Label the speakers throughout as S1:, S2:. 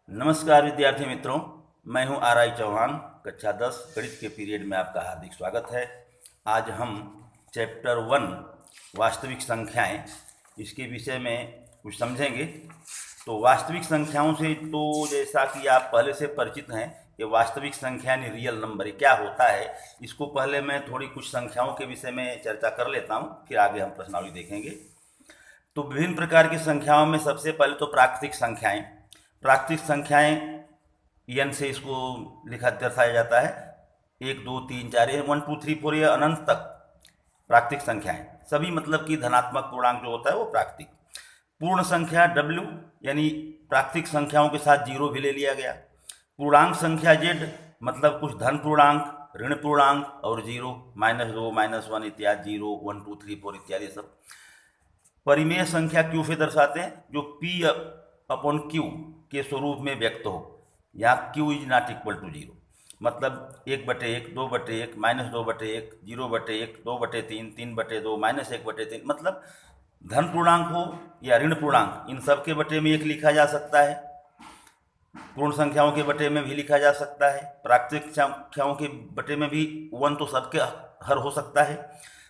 S1: नमस्कार विद्यार्थी मित्रों, मैं हूं आर.आई. चौहान। कक्षा 10 गणित के पीरियड में आपका हार्दिक स्वागत है। आज हम चैप्टर 1 वास्तविक संख्याएं इसके विषय में कुछ समझेंगे। तो वास्तविक संख्याओं से तो जैसा कि आप पहले से परिचित हैं कि वास्तविक संख्या यानी रियल नंबर क्या होता है, इसको पहले मैं थोड़ी कुछ संख्याओं के विषय में चर्चा कर लेता हूँ, फिर आगे हम प्रश्नावली देखेंगे। तो विभिन्न प्रकार की संख्याओं में सबसे पहले तो प्राकृतिक संख्याएं एन से इसको लिखा दर्शाया जाता है। 1 2 3 4 1 2 3 4 ये अनंत तक प्राकृतिक संख्याएं सभी, मतलब कि धनात्मक पूर्णांक जो होता है वो प्राकृतिक। पूर्ण संख्या W यानी प्राकृतिक संख्याओं के साथ जीरो भी ले लिया गया। पूर्णांक संख्या Z मतलब कुछ धन पूर्णांक, ऋण पूर्णांक और जीरो, -2 -1 इत्यादि, 0 1 2 3 4 इत्यादि सब। परिमेय संख्या Q से दर्शाते हैं, जो P/Q के स्वरूप में व्यक्त हो। यहाँ Q is not equal to 0, मतलब 1/1, 2/1, -2/1, 0/1, 2/3, 3/2, -1/3, मतलब धन पूर्णांक हो या ऋण पूर्णांक, इन सब के बटे में 1 लिखा जा सकता है। पूर्ण संख्याओं के बटे में भी लिखा जा सकता है। प्राकृतिक संख्याओं के बटे में भी 1 तो सबके हर हो सकता है।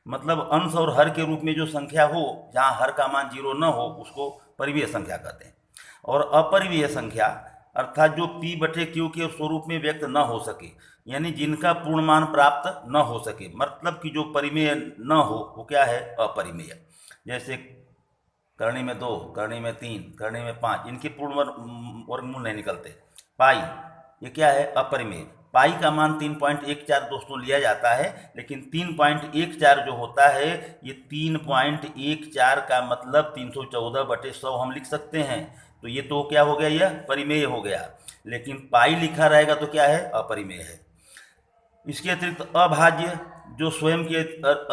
S1: मतलब अंश और हर के रूप में जो संख्या हो, जहाँ हर का मान 0 न हो, उसको परिमेय संख्या कहते हैं। और अपरिमेय संख्या अर्थात जो P/Q के स्वरूप में व्यक्त न हो सके, यानी जिनका पूर्ण मान प्राप्त न हो सके, मतलब कि जो परिमेय न हो, वो क्या है? अपरिमेय। जैसे करणी में 2, करणी में 3, करणी में 5, इनके पूर्ण वर्गमूल नहीं निकलते। पाई, ये क्या है? अपरिमेय। पाई का मान 3.14 दोस्तों लिया जाता है, लेकिन 3.14 जो होता है, ये 3.14 का मतलब 314/100 हम लिख सकते हैं। तो ये तो क्या हो गया? यह परिमेय हो गया। लेकिन पाई लिखा रहेगा तो क्या है? अपरिमेय है। इसके अतिरिक्त अभाज्य, जो स्वयं के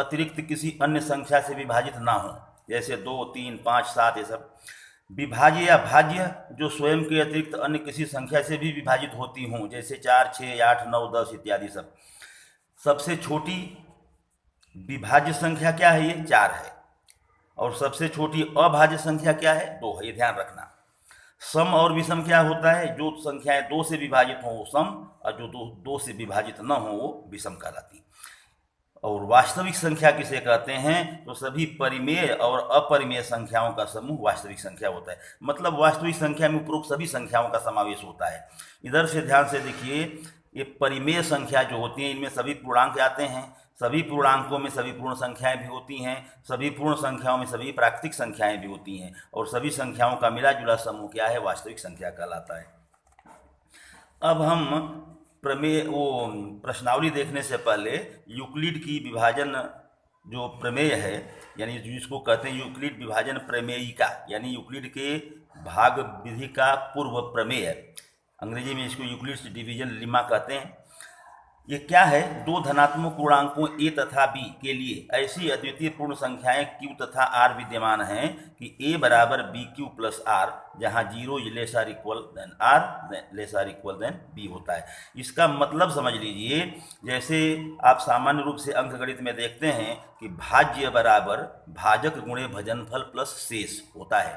S1: अतिरिक्त किसी अन्य संख्या से विभाजित ना हो, जैसे 2 3 5 7 ये सब। विभाज्य या भाज्य, जो स्वयं के अतिरिक्त अन्य किसी संख्या से भी विभाजित होती हों, जैसे 4 6 8 9 10 इत्यादि सब। सबसे छोटी विभाज्य संख्या क्या है? ये 4 है। और सबसे छोटी अभाज्य संख्या क्या है? 2 है। ये ध्यान रखना। सम और विषम क्या होता है? जो संख्याएं 2 से विभाजित हों वो सम, और जो 2 से विभाजित न हो वो विषम कहलाती। और वास्तविक संख्या किसे कहते हैं? तो सभी परिमेय और अपरिमेय संख्याओं का समूह वास्तविक संख्या होता है। मतलब वास्तविक संख्या में उपरोक्त सभी संख्याओं का समावेश होता है। इधर से ध्यान से देखिए, ये परिमेय संख्या जो होती हैं, इनमें सभी पूर्णांक आते हैं। सभी पूर्णांकों में सभी पूर्ण संख्याएं भी होती हैं। सभी पूर्ण संख्याओं में सभी प्राकृतिक संख्याएं भी होती हैं। और सभी संख्याओं का मिला जुला समूह क्या है? वास्तविक संख्या कहलाता है। अब हम प्रश्नावली देखने से पहले यूक्लिड की विभाजन जो प्रमेय है, यानी जिसको कहते हैं यूक्लिड विभाजन प्रमेयिका, यानी यूक्लिड के भाग विधि का पूर्व प्रमेय, अंग्रेजी में इसको यूक्लिड्स डिवीजन लेमा कहते हैं। ये क्या है? 2 धनात्मक पूर्णांकों a तथा b के लिए ऐसी अद्वितीय पूर्ण संख्याएं q तथा r विद्यमान हैं कि a बराबर bq प्लस r, जहां 0 lesser equal than r lesser equal than b होता है। इसका मतलब समझ लीजिए, जैसे आप सामान्य रूप से अंकगणित में देखते हैं कि भाज्य बराबर भाजक गुणे भजनफल प्लस शेष होता है।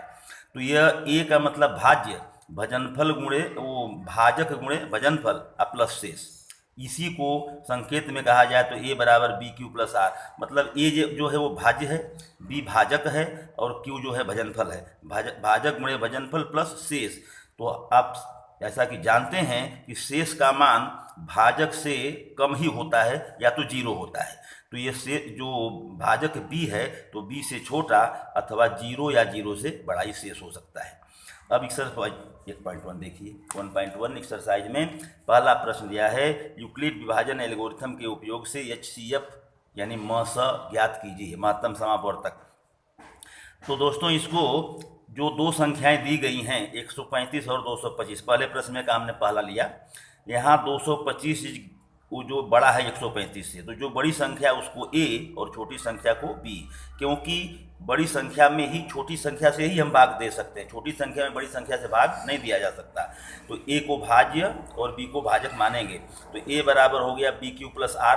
S1: तो यह a का मतलब भाज्य, भजनफल गुणे वो भाजक गुणे भजनफल प्लस शेष। इसी को संकेत में कहा जाए तो a बराबर BQ प्लस R, मतलब a जो है वो भाज्य है, B भाजक है और Q जो है भजनफल है। भाजक गुणे भजनफल प्लस शेष। तो आप ऐसा कि जानते हैं कि शेष का मान भाजक से कम ही होता है या तो 0 होता है। तो ये से जो भाजक B है तो B से छोटा अथवा 0 या 0 से बड़ा ही शेष हो सकता है। अब एक्सरसाइज 1.1 देखिए। 1.1 एक्सरसाइज में पहला प्रश्न दिया है, यूक्लिड विभाजन एल्गोरिथम के उपयोग से HCF यानी ms ज्ञात कीजिए, महत्तम समापवर्तक। तो दोस्तों, इसको जो 2 संख्याएं दी गई हैं 135 और 225, पहले प्रश्न में का हमने पहला लिया। यहाँ 225 वो जो बड़ा है 135 से, तो जो बड़ी संख्या उसको a और छोटी संख्या को b, क्योंकि बड़ी संख्या में ही छोटी संख्या से ही हम भाग दे सकते हैं। छोटी संख्या में बड़ी संख्या से भाग नहीं दिया जा सकता। तो a को भाज्य और b को भाजक मानेंगे। तो a बराबर हो गया BQ प्लस R।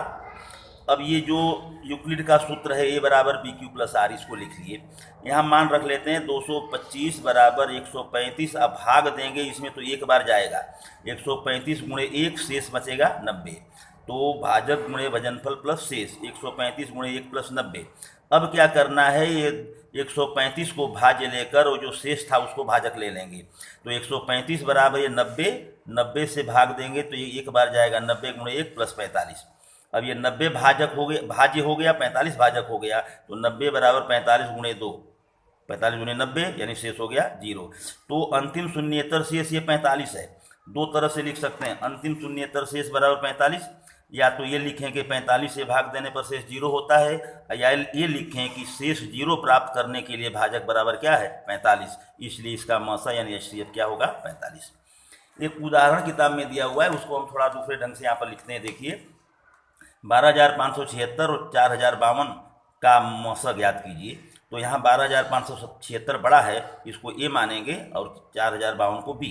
S1: अब ये जो यूक्लिड का सूत्र है ए बराबर बी क्यू प्लस आर, इसको लिख लिए। यहाँ मान रख लेते हैं 225 बराबर 135। अब भाग देंगे इसमें तो एक बार जाएगा, 135 गुणे 1 शेष बचेगा 90। तो भाजक गुणे वजनफल प्लस शेष 135 गुणे 1 प्लस 90। अब क्या करना है, ये 135 को भाज्य लेकर और जो शेष था उसको भाजक ले लेंगे। तो 135 बराबर ये 90 से भाग देंगे तो ये एक बार जाएगा, 90 गुणे 1 प्लस 45। अब ये 90 भाजक हो गया, भाज्य हो गया, 45 भाजक हो गया। तो 90 बराबर 45 गुणे 2, 45 गुणे 90 यानी शेष हो गया 0। तो अंतिम शून्येतर शेष ये 45 है। दो तरह से लिख सकते हैं, अंतिम शून्येतर शेष बराबर 45, या तो ये लिखें कि 45 से भाग देने पर शेष 0 होता है, या ये लिखें कि शेष 0 प्राप्त करने के लिए भाजक बराबर क्या है 45, इसलिए इसका मसा यानी HCF क्या होगा 45। एक उदाहरण किताब में दिया हुआ है, उसको हम थोड़ा दूसरे ढंग से यहाँ पर लिखते हैं। देखिए 12,576 और 4,052 का मसा ज्ञात कीजिए। तो यहाँ 12,576 बड़ा है, इसको ए मानेंगे, और 4,052 को बी।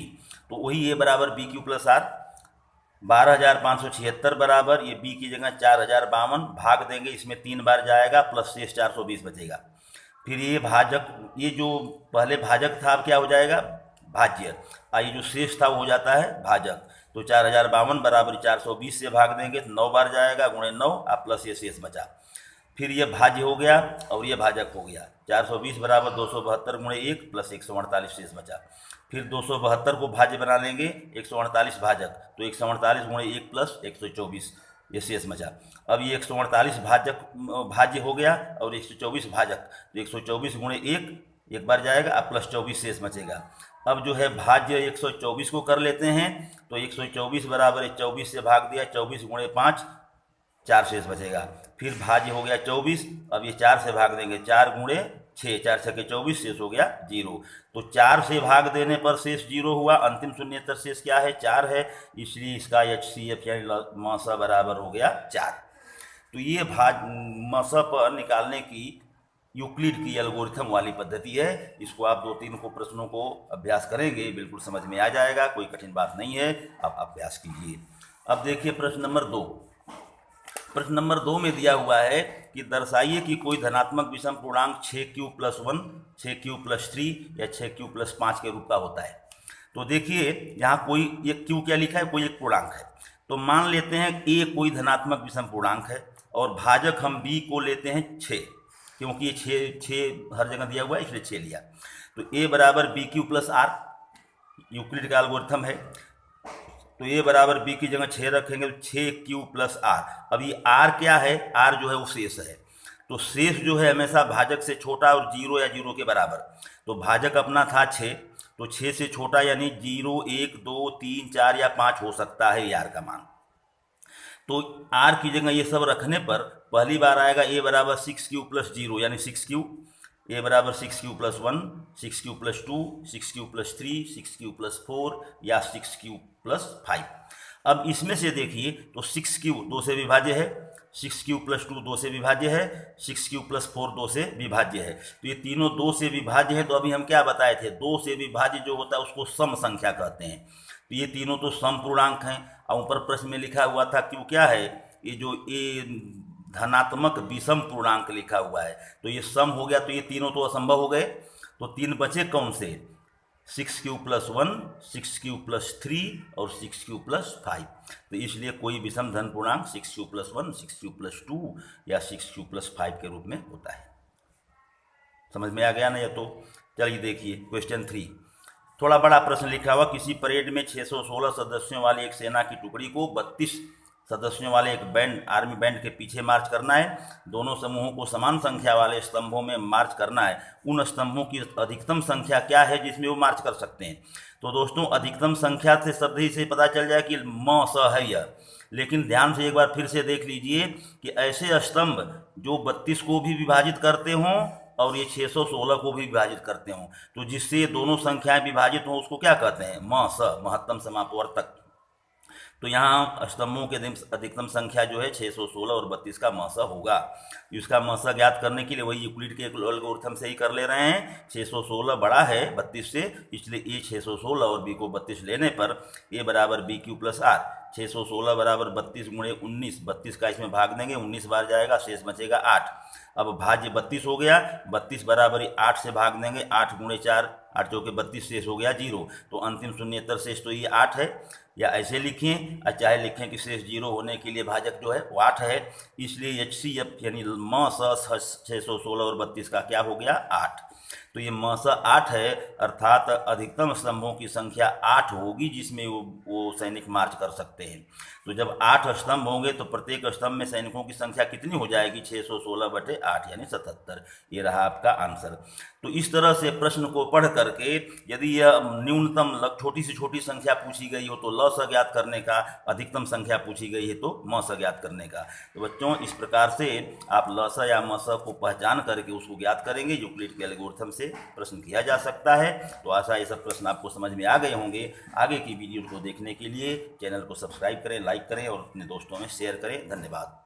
S1: तो वही ए बराबर बी क्यू प्लस आर। 12,576 बराबर ये बी की जगह 4,052 भाग देंगे, इसमें 3 बार जाएगा, प्लस शेष 420 बचेगा। फिर ये भाजक, ये जो पहले भाजक था अब क्या हो जाएगा भाज्य, ये जो शेष था वो हो जाता है भाजक। तो 4,052 बराबर 420 से भाग देंगे तो 9 बार जाएगा, गुणे 9 प्लस ये शेष बचा। फिर ये भाज्य हो गया और ये भाजक हो गया। 420 बराबर 272 गुणे 1 प्लस 148 शेष बचा। फिर 272 को भाज्य बना लेंगे, 148 भाजक, तो 148 गुणे 1 प्लस 124 ये शेष बचा। अब ये 148 भाज्य हो गया और 124 भाजक, तो 124 गुणे 1 एक बार जाएगा, प्लस 24 शेष बचेगा। अब जो है भाज्य 124 को कर लेते हैं, तो 124 बराबर 24 से भाग दिया, 24 गुणे 5 4 शेष बचेगा। फिर भाज्य हो गया 24, अब ये 4 से भाग देंगे, 4 गुणे 6, 4 छके 24 शेष हो गया 0। तो 4 से भाग देने पर शेष 0 हुआ। अंतिम शून्येतर शेष क्या है 4 है, इसलिए इसका HCF यानी मसा बराबर हो गया 4। तो ये मसा पर निकालने की यूक्लिड की एल्गोरिथम वाली पद्धति है। इसको आप 2-3 को प्रश्नों को अभ्यास करेंगे, बिल्कुल समझ में आ जाएगा, कोई कठिन बात नहीं है, आप अभ्यास कीजिए। अब देखिए प्रश्न नंबर 2। प्रश्न नंबर 2 में दिया हुआ है कि दर्शाइए कि कोई धनात्मक विषम पूर्णांक 6q प्लस 1, 6q प्लस 3 या 6q प्लस 5 के रूप का होता है। तो देखिए यहाँ कोई एक q क्या लिखा है, कोई एक पूर्णांक है। तो मान लेते हैं a कोई धनात्मक विषम पूर्णांक है और भाजक हम b को लेते हैं 6, क्योंकि ये 6 हर जगह दिया हुआ है इसलिए 6 लिया। तो a बराबर B Q plus R, Euclid का एल्गोरिथम है। तो a बराबर b की जगह 6 रखेंगे, 6q प्लस आर। अब ये r क्या है, r जो है वो शेष है। तो शेष जो है हमेशा भाजक से छोटा और 0 या 0 के बराबर। तो भाजक अपना था 6, तो 6 से छोटा यानी 0, 1, 2, 3, 4 या 5 हो सकता है r का मान। तो r की जगह ये सब रखने पर पहली बार आएगा a बराबर 6q प्लस 0 यानी 6q, a बराबर 6q plus 1, 6q plus 2, 6q plus 3, 6q plus 4 या 6q प्लस 5। अब इसमें से देखिए तो 6q 2 से विभाज्य है, 6q प्लस 2 2 से विभाज्य है, 6q प्लस 4 2 से विभाज्य है। तो ये तीनों 2 से विभाज्य है। तो अभी हम क्या बताए थे, 2 से विभाज्य जो होता है उसको सम संख्या कहते हैं। तो ये तीनों तो सम पूर्णांक हैं। और ऊपर प्रश्न में लिखा हुआ था क्यों क्या है, ये जो ए धनात्मक विषम पूर्णांक लिखा हुआ है, तो ये सम हो गया। तो ये तीनों तो असंभव हो गए। तो 3 बचे कौन से, 6q प्लस 1, 6q प्लस 3 और 6q प्लस 5। तो इसलिए कोई विषम धन पूर्णांक 6q प्लस 1, 6q प्लस 2 या 6q प्लस 5 के रूप में होता है। समझ में आ गया ना ये? तो चलिए देखिए क्वेश्चन 3, थोड़ा बड़ा प्रश्न लिखा हुआ। किसी परेड में 616 सदस्यों वाली एक सेना की टुकड़ी को 32 सदस्यों वाले एक बैंड, आर्मी बैंड के पीछे मार्च करना है। दोनों समूहों को समान संख्या वाले स्तंभों में मार्च करना है। उन स्तंभों की अधिकतम संख्या क्या है जिसमें वो मार्च कर सकते हैं? तो दोस्तों अधिकतम संख्या से शब्द ही से पता चल जाए कि म स है यह। लेकिन ध्यान से एक बार फिर से देख लीजिए कि ऐसे स्तंभ जो 32 को भी विभाजित करते हों और ये 616 को भी विभाजित करते हों, तो जिससे दोनों संख्याएं विभाजित हों उसको क्या कहते हैं, म स, महत्तम समापवर्तक। तो यहाँ स्तंभों की अधिकतम संख्या जो है 616 और 32 का मस होगा। इसका मस ज्ञात करने के लिए वही यूक्लिड के एल्गोरिथम से ही कर ले रहे हैं। 616 बड़ा है 32 से, इसलिए ए 616 और बी को 32 लेने पर ए बराबर बी क्यू प्लस आर। 616 बराबर 32 गुणे 19, 32 का इसमें भाग देंगे, 19 बार जाएगा, शेष बचेगा 8। अब भाज्य 32 हो गया, 32 बराबर 8 से भाग देंगे, 8 गुणे 4, 8 चौके 32, शेष हो गया 0। तो अंतिम शून्येतर शेष तो ये 8 है, या ऐसे लिखें और चाहे लिखें कि शेष 0 होने के लिए भाजक जो है वो 8 है। इसलिए HCF यानी म स 616 और 32 का क्या हो गया 8। तो ये म स 8 है, अर्थात अधिकतम स्तंभों की संख्या 8 होगी जिसमें वो सैनिक मार्च कर सकते हैं। तो जब 8 स्तंभ होंगे तो प्रत्येक स्तंभ में सैनिकों की संख्या कितनी हो जाएगी 616/8 यानी 77। ये रहा आपका आंसर। तो इस तरह से प्रश्न को पढ़ करके यदि यह न्यूनतम छोटी से छोटी संख्या पूछी गई हो तो ल स ज्ञात करने का, अधिकतम संख्या पूछी गई है तो म स ज्ञात करने का। तो बच्चों इस प्रकार से आप ल स या म स को पहचान करके उसको ज्ञात करेंगे। यूक्लिड के एल्गोरिथम से प्रश्न किया जा सकता है। तो आशा ये सब प्रश्न आपको समझ में आ गए होंगे। आगे की वीडियो को देखने के लिए चैनल को सब्सक्राइब करें, लाइक करें और अपने दोस्तों में शेयर करें। धन्यवाद।